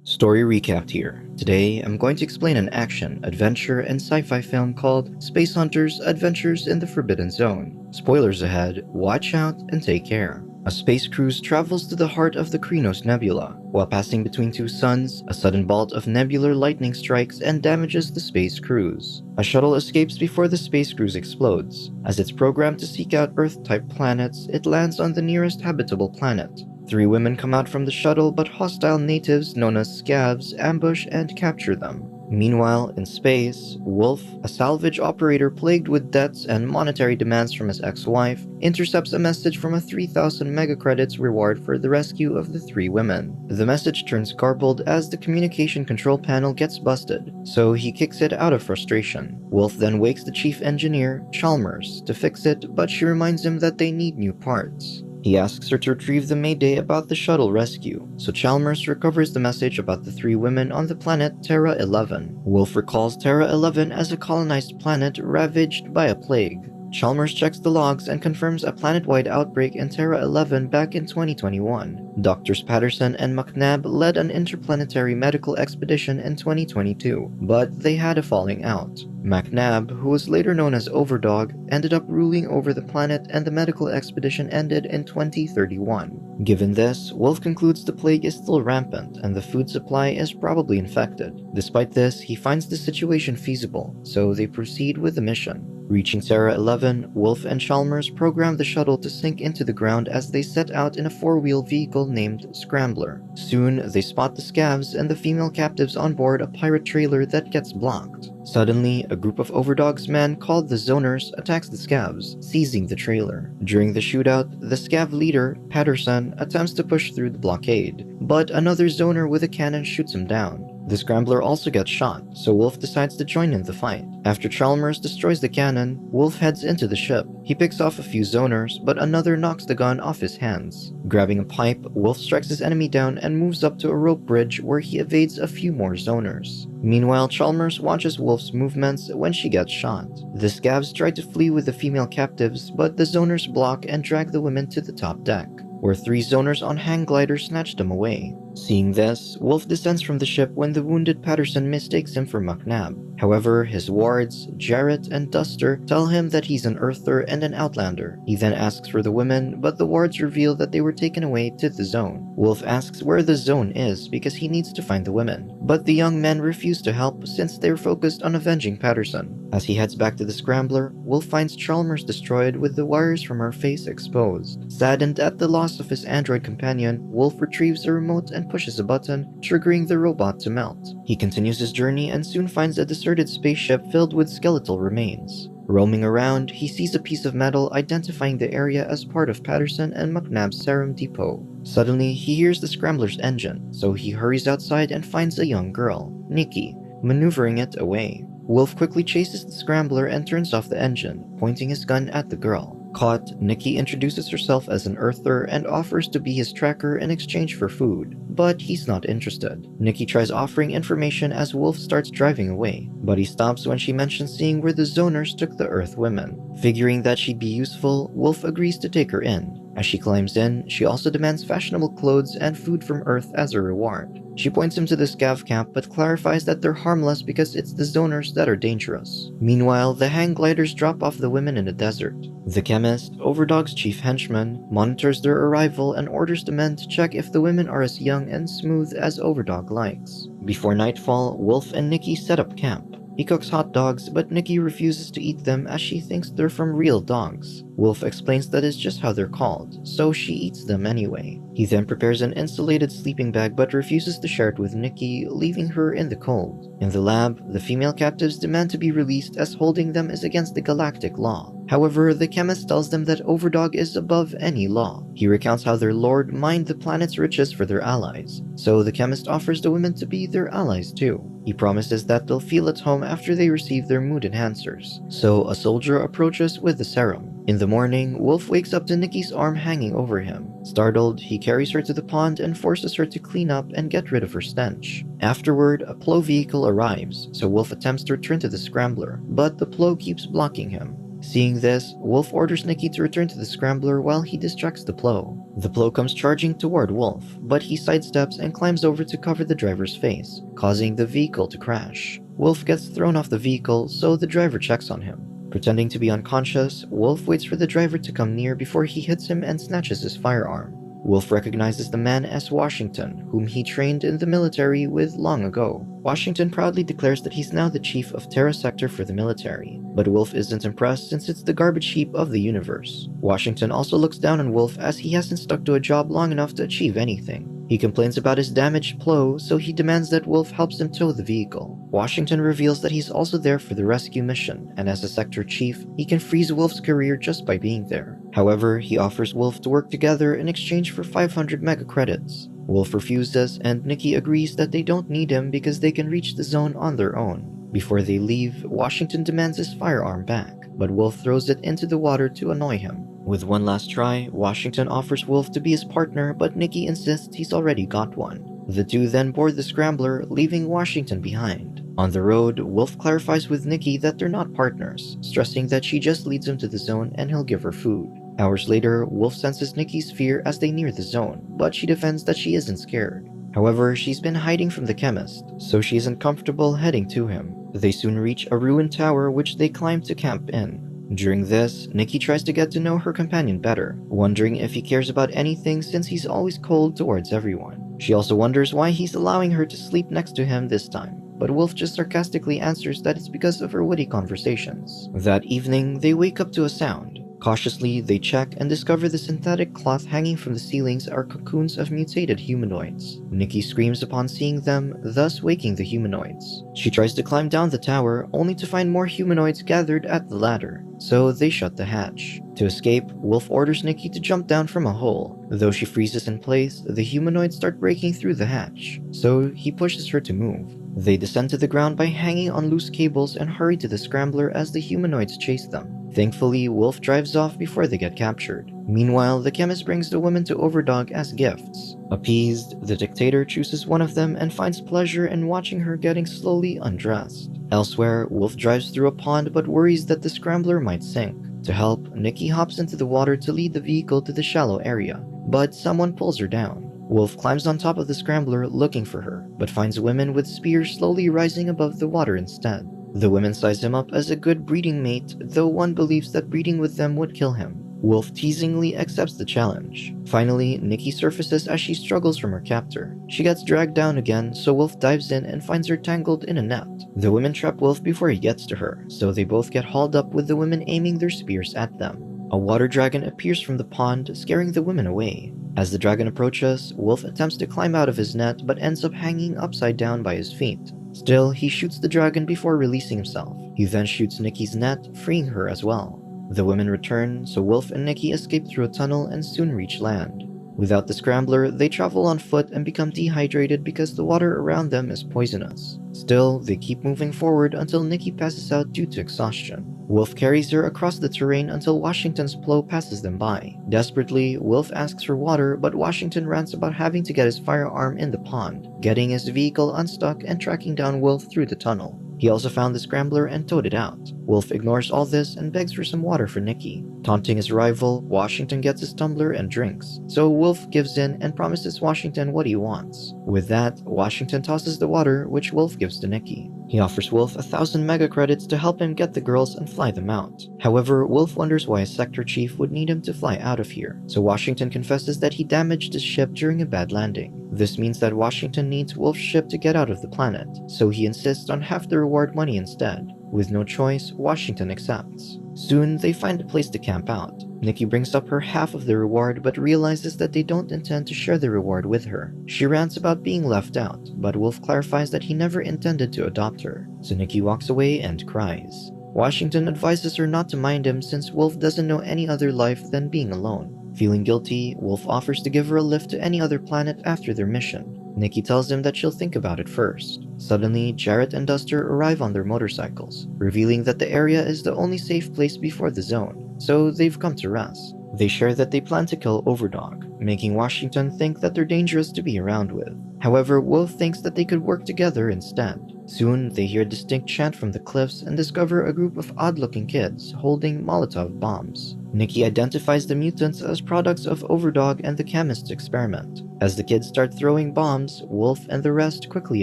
Story recapped here. Today, I'm going to explain an action, adventure, and sci-fi film called Space Hunters Adventures in the Forbidden Zone. Spoilers ahead, watch out and take care. A space cruise travels to the heart of the Krynos Nebula. While passing between two suns, a sudden bolt of nebular lightning strikes and damages the space cruise. A shuttle escapes before the space cruise explodes. As it's programmed to seek out Earth-type planets, it lands on the nearest habitable planet. Three women come out from the shuttle, but hostile natives known as scavs ambush and capture them. Meanwhile, in space, Wolf, a salvage operator plagued with debts and monetary demands from his ex-wife, intercepts a message from a 3,000 megacredits reward for the rescue of the three women. The message turns garbled as the communication control panel gets busted, so he kicks it out of frustration. Wolf then wakes the chief engineer, Chalmers, to fix it, but she reminds him that they need new parts. He asks her to retrieve the Mayday about the shuttle rescue, so Chalmers recovers the message about the three women on the planet Terra 11. Wolf recalls Terra 11 as a colonized planet ravaged by a plague. Chalmers checks the logs and confirms a planet-wide outbreak in Terra 11 back in 2021. Doctors Patterson and McNabb led an interplanetary medical expedition in 2022, but they had a falling out. McNabb, who was later known as Overdog, ended up ruling over the planet and the medical expedition ended in 2031. Given this, Wolf concludes the plague is still rampant and the food supply is probably infected. Despite this, he finds the situation feasible, so they proceed with the mission. Reaching Terra 11, Wolf and Chalmers program the shuttle to sink into the ground as they set out in a four-wheel vehicle named Scrambler. Soon, they spot the scavs and the female captives on board a pirate trailer that gets blocked. Suddenly, a group of Overdog's men called the Zoners attacks the scavs, seizing the trailer. During the shootout, the scav leader, Patterson, attempts to push through the blockade, but another Zoner with a cannon shoots him down. The Scrambler also gets shot, so Wolf decides to join in the fight. After Chalmers destroys the cannon, Wolf heads into the ship. He picks off a few Zoners, but another knocks the gun off his hands. Grabbing a pipe, Wolf strikes his enemy down and moves up to a rope bridge where he evades a few more Zoners. Meanwhile, Chalmers watches Wolf's movements when she gets shot. The scavs try to flee with the female captives, but the Zoners block and drag the women to the top deck, where three Zoners on hang gliders snatch them away. Seeing this, Wolf descends from the ship when the wounded Patterson mistakes him for McNabb. However, his wards, Jarrett and Duster, tell him that he's an Earther and an Outlander. He then asks for the women, but the wards reveal that they were taken away to the zone. Wolf asks where the zone is because he needs to find the women, but the young men refuse to help since they're focused on avenging Patterson. As he heads back to the Scrambler, Wolf finds Chalmers destroyed with the wires from her face exposed. Saddened at the loss of his android companion, Wolf retrieves a remote and pushes a button, triggering the robot to melt. He continues his journey and soon finds a deserted spaceship filled with skeletal remains. Roaming around, he sees a piece of metal identifying the area as part of Patterson and McNabb's serum depot. Suddenly, he hears the Scrambler's engine, so he hurries outside and finds a young girl, Nikki, maneuvering it away. Wolf quickly chases the Scrambler and turns off the engine, pointing his gun at the girl. Caught, Nikki introduces herself as an Earther and offers to be his tracker in exchange for food, but he's not interested. Nikki tries offering information as Wolf starts driving away, but he stops when she mentions seeing where the Zoners took the Earth women. Figuring that she'd be useful, Wolf agrees to take her in. As she climbs in, she also demands fashionable clothes and food from Earth as a reward. She points him to the scav camp but clarifies that they're harmless because it's the Zoners that are dangerous. Meanwhile, the hang gliders drop off the women in the desert. The chemist, Overdog's chief henchman, monitors their arrival and orders the men to check if the women are as young and smooth as Overdog likes. Before nightfall, Wolf and Nikki set up camp. He cooks hot dogs, but Nikki refuses to eat them as she thinks they're from real dogs. Wolf explains that it's just how they're called, so she eats them anyway. He then prepares an insulated sleeping bag but refuses to share it with Nikki, leaving her in the cold. In the lab, the female captives demand to be released as holding them is against the galactic law. However, the chemist tells them that Overdog is above any law. He recounts how their lord mined the planet's riches for their allies, so the chemist offers the women to be their allies too. He promises that they'll feel at home after they receive their mood enhancers, so a soldier approaches with the serum. In the morning, Wolf wakes up to Nikki's arm hanging over him. Startled, he carries her to the pond and forces her to clean up and get rid of her stench. Afterward, a plow vehicle arrives, so Wolf attempts to return to the Scrambler, but the plow keeps blocking him. Seeing this, Wolf orders Nikki to return to the Scrambler while he distracts the plow. The blow comes charging toward Wolf, but he sidesteps and climbs over to cover the driver's face, causing the vehicle to crash. Wolf gets thrown off the vehicle, so the driver checks on him. Pretending to be unconscious, Wolf waits for the driver to come near before he hits him and snatches his firearm. Wolf recognizes the man as Washington, whom he trained in the military with long ago. Washington proudly declares that he's now the chief of Terra sector for the military, but Wolf isn't impressed since it's the garbage heap of the universe. Washington also looks down on Wolf as he hasn't stuck to a job long enough to achieve anything. He complains about his damaged plow, so he demands that Wolf helps him tow the vehicle. Washington reveals that he's also there for the rescue mission, and as a sector chief, he can freeze Wolf's career just by being there. However, he offers Wolf to work together in exchange for 500 mega credits. Wolf refuses, and Nikki agrees that they don't need him because they can reach the zone on their own. Before they leave, Washington demands his firearm back, but Wolf throws it into the water to annoy him. With one last try, Washington offers Wolf to be his partner, but Nikki insists he's already got one. The two then board the scrambler, leaving Washington behind. On the road, Wolf clarifies with Nikki that they're not partners, stressing that she just leads him to the zone and he'll give her food. Hours later, Wolf senses Nikki's fear as they near the zone, but she defends that she isn't scared. However, she's been hiding from the chemist, so she isn't comfortable heading to him. They soon reach a ruined tower which they climb to camp in. During this, Nikki tries to get to know her companion better, wondering if he cares about anything since he's always cold towards everyone. She also wonders why he's allowing her to sleep next to him this time, but Wolf just sarcastically answers that it's because of her witty conversations. That evening, they wake up to a sound. Cautiously, they check and discover the synthetic cloth hanging from the ceilings are cocoons of mutated humanoids. Nikki screams upon seeing them, thus waking the humanoids. She tries to climb down the tower, only to find more humanoids gathered at the ladder, so they shut the hatch. To escape, Wolf orders Nikki to jump down from a hole. Though she freezes in place, the humanoids start breaking through the hatch, so he pushes her to move. They descend to the ground by hanging on loose cables and hurry to the scrambler as the humanoids chase them. Thankfully, Wolf drives off before they get captured. Meanwhile, the chemist brings the women to Overdog as gifts. Appeased, the dictator chooses one of them and finds pleasure in watching her getting slowly undressed. Elsewhere, Wolf drives through a pond but worries that the scrambler might sink. To help, Nikki hops into the water to lead the vehicle to the shallow area, but someone pulls her down. Wolf climbs on top of the scrambler looking for her, but finds women with spears slowly rising above the water instead. The women size him up as a good breeding mate, though one believes that breeding with them would kill him. Wolf teasingly accepts the challenge. Finally, Nikki surfaces as she struggles from her captor. She gets dragged down again, so Wolf dives in and finds her tangled in a net. The women trap Wolf before he gets to her, so they both get hauled up with the women aiming their spears at them. A water dragon appears from the pond, scaring the women away. As the dragon approaches, Wolf attempts to climb out of his net but ends up hanging upside down by his feet. Still, he shoots the dragon before releasing himself. He then shoots Nikki's net, freeing her as well. The women return, so Wolf and Nikki escape through a tunnel and soon reach land. Without the scrambler, they travel on foot and become dehydrated because the water around them is poisonous. Still, they keep moving forward until Nikki passes out due to exhaustion. Wolf carries her across the terrain until Washington's plow passes them by. Desperately, Wolf asks for water, but Washington rants about having to get his firearm in the pond, getting his vehicle unstuck and tracking down Wolf through the tunnel. He also found the scrambler and towed it out. Wolf ignores all this and begs for some water for Nikki. Taunting his rival, Washington gets his tumbler and drinks. So Wolf gives in and promises Washington what he wants. With that, Washington tosses the water, which Wolf gives to Nikki. He offers Wolf 1,000 mega credits to help him get the girls and fly them out. However, Wolf wonders why a sector chief would need him to fly out of here, so Washington confesses that he damaged his ship during a bad landing. This means that Washington needs Wolf's ship to get out of the planet, so he insists on half the reward money instead. With no choice, Washington accepts. Soon, they find a place to camp out. Nikki brings up her half of the reward but realizes that they don't intend to share the reward with her. She rants about being left out, but Wolf clarifies that he never intended to adopt her, so Nikki walks away and cries. Washington advises her not to mind him since Wolf doesn't know any other life than being alone. Feeling guilty, Wolf offers to give her a lift to any other planet after their mission. Nikki tells him that she'll think about it first. Suddenly, Jarrett and Duster arrive on their motorcycles, revealing that the area is the only safe place before the zone, so they've come to rest. They share that they plan to kill Overdog, making Washington think that they're dangerous to be around with. However, Wolf thinks that they could work together instead. Soon, they hear a distinct chant from the cliffs and discover a group of odd-looking kids holding Molotov bombs. Nikki identifies the mutants as products of Overdog and the chemist's experiment. As the kids start throwing bombs, Wolf and the rest quickly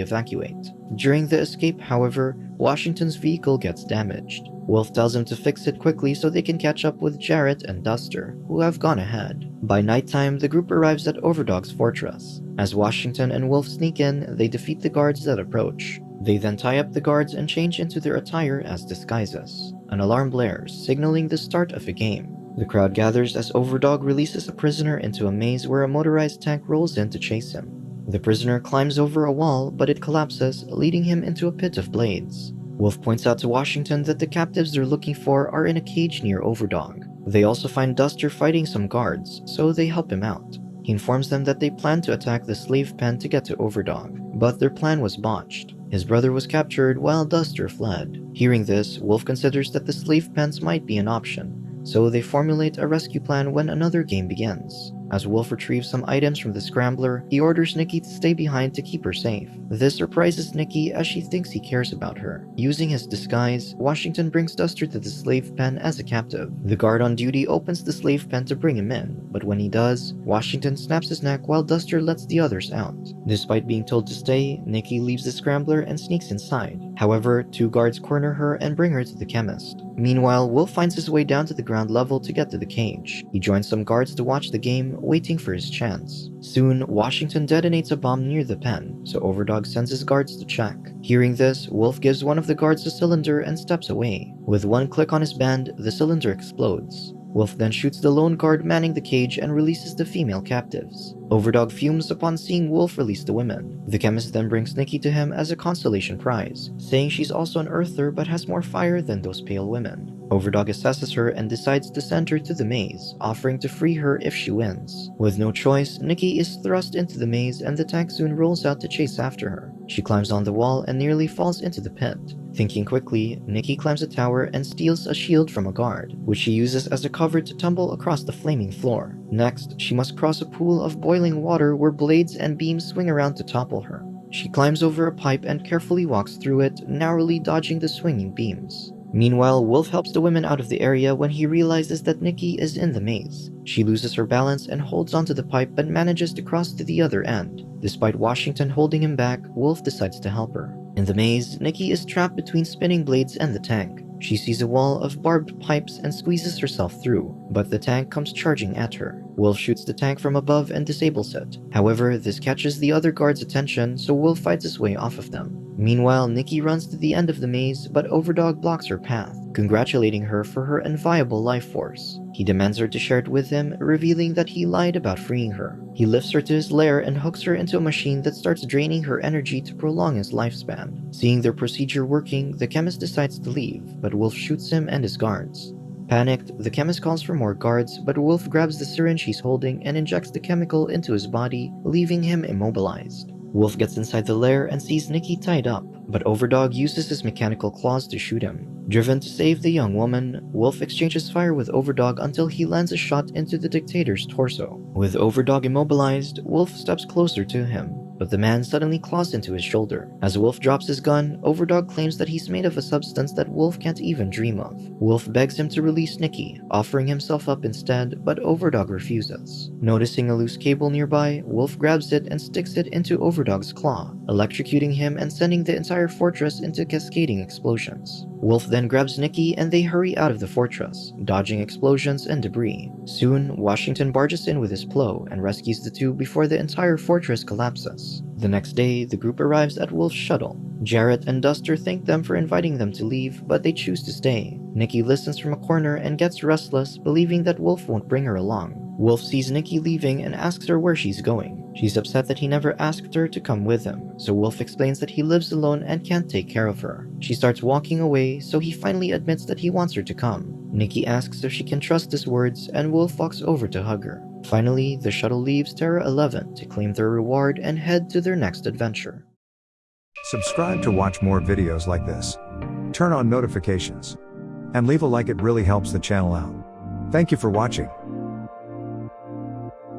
evacuate. During the escape, however, Washington's vehicle gets damaged. Wolf tells him to fix it quickly so they can catch up with Jarrett and Duster, who have gone ahead. By nighttime, the group arrives at Overdog's fortress. As Washington and Wolf sneak in, they defeat the guards that approach. They then tie up the guards and change into their attire as disguises. An alarm blares, signaling the start of a game. The crowd gathers as Overdog releases a prisoner into a maze where a motorized tank rolls in to chase him. The prisoner climbs over a wall, but it collapses, leading him into a pit of blades. Wolf points out to Washington that the captives they're looking for are in a cage near Overdog. They also find Duster fighting some guards, so they help him out. He informs them that they plan to attack the slave pen to get to Overdog, but their plan was botched. His brother was captured while Duster fled. Hearing this, Wolf considers that the slave pens might be an option, so they formulate a rescue plan when another game begins. As Wolf retrieves some items from the scrambler, he orders Nikki to stay behind to keep her safe. This surprises Nikki as she thinks he cares about her. Using his disguise, Washington brings Duster to the slave pen as a captive. The guard on duty opens the slave pen to bring him in, but when he does, Washington snaps his neck while Duster lets the others out. Despite being told to stay, Nikki leaves the scrambler and sneaks inside. However, two guards corner her and bring her to the chemist. Meanwhile, Wolf finds his way down to the ground level to get to the cage. He joins some guards to watch the game, waiting for his chance. Soon, Washington detonates a bomb near the pen, so Overdog sends his guards to check. Hearing this, Wolf gives one of the guards a cylinder and steps away. With one click on his band, the cylinder explodes. Wolf then shoots the lone guard manning the cage and releases the female captives. Overdog fumes upon seeing Wolf release the women. The chemist then brings Nikki to him as a consolation prize, saying she's also an earther but has more fire than those pale women. Overdog assesses her and decides to send her to the maze, offering to free her if she wins. With no choice, Nikki is thrust into the maze and the tank soon rolls out to chase after her. She climbs on the wall and nearly falls into the pit. Thinking quickly, Nikki climbs a tower and steals a shield from a guard, which she uses as a cover to tumble across the flaming floor. Next, she must cross a pool of boiling water where blades and beams swing around to topple her. She climbs over a pipe and carefully walks through it, narrowly dodging the swinging beams. Meanwhile, Wolf helps the women out of the area when he realizes that Nikki is in the maze. She loses her balance and holds onto the pipe but manages to cross to the other end. Despite Washington holding him back, Wolf decides to help her. In the maze, Nikki is trapped between spinning blades and the tank. She sees a wall of barbed pipes and squeezes herself through, but the tank comes charging at her. Wolf shoots the tank from above and disables it. However, this catches the other guards' attention, so Wolf fights his way off of them. Meanwhile, Nikki runs to the end of the maze, but Overdog blocks her path, congratulating her for her inviolable life force. He demands her to share it with him, revealing that he lied about freeing her. He lifts her to his lair and hooks her into a machine that starts draining her energy to prolong his lifespan. Seeing their procedure working, the chemist decides to leave, but Wolf shoots him and his guards. Panicked, the chemist calls for more guards, but Wolf grabs the syringe he's holding and injects the chemical into his body, leaving him immobilized. Wolf gets inside the lair and sees Nikki tied up, but Overdog uses his mechanical claws to shoot him. Driven to save the young woman, Wolf exchanges fire with Overdog until he lands a shot into the dictator's torso. With Overdog immobilized, Wolf steps closer to him, but the man suddenly claws into his shoulder. As Wolf drops his gun, Overdog claims that he's made of a substance that Wolf can't even dream of. Wolf begs him to release Nikki, offering himself up instead, but Overdog refuses. Noticing a loose cable nearby, Wolf grabs it and sticks it into Overdog's claw, electrocuting him and sending the entire fortress into cascading explosions. Wolf then grabs Nikki and they hurry out of the fortress, dodging explosions and debris. Soon, Washington barges in with his plow and rescues the two before the entire fortress collapses. The next day, the group arrives at Wolf's shuttle. Jarrett and Duster thank them for inviting them to leave, but they choose to stay. Nikki listens from a corner and gets restless, believing that Wolf won't bring her along. Wolf sees Nikki leaving and asks her where she's going. She's upset that he never asked her to come with him, so Wolf explains that he lives alone and can't take care of her. She starts walking away, so he finally admits that he wants her to come. Nikki asks if she can trust his words, and Wolf walks over to hug her. Finally, the shuttle leaves Terra 11 to claim their reward and head to their next adventure. Subscribe to watch more videos like this. Turn on notifications. And leave a like, it really helps the channel out. Thank you for watching.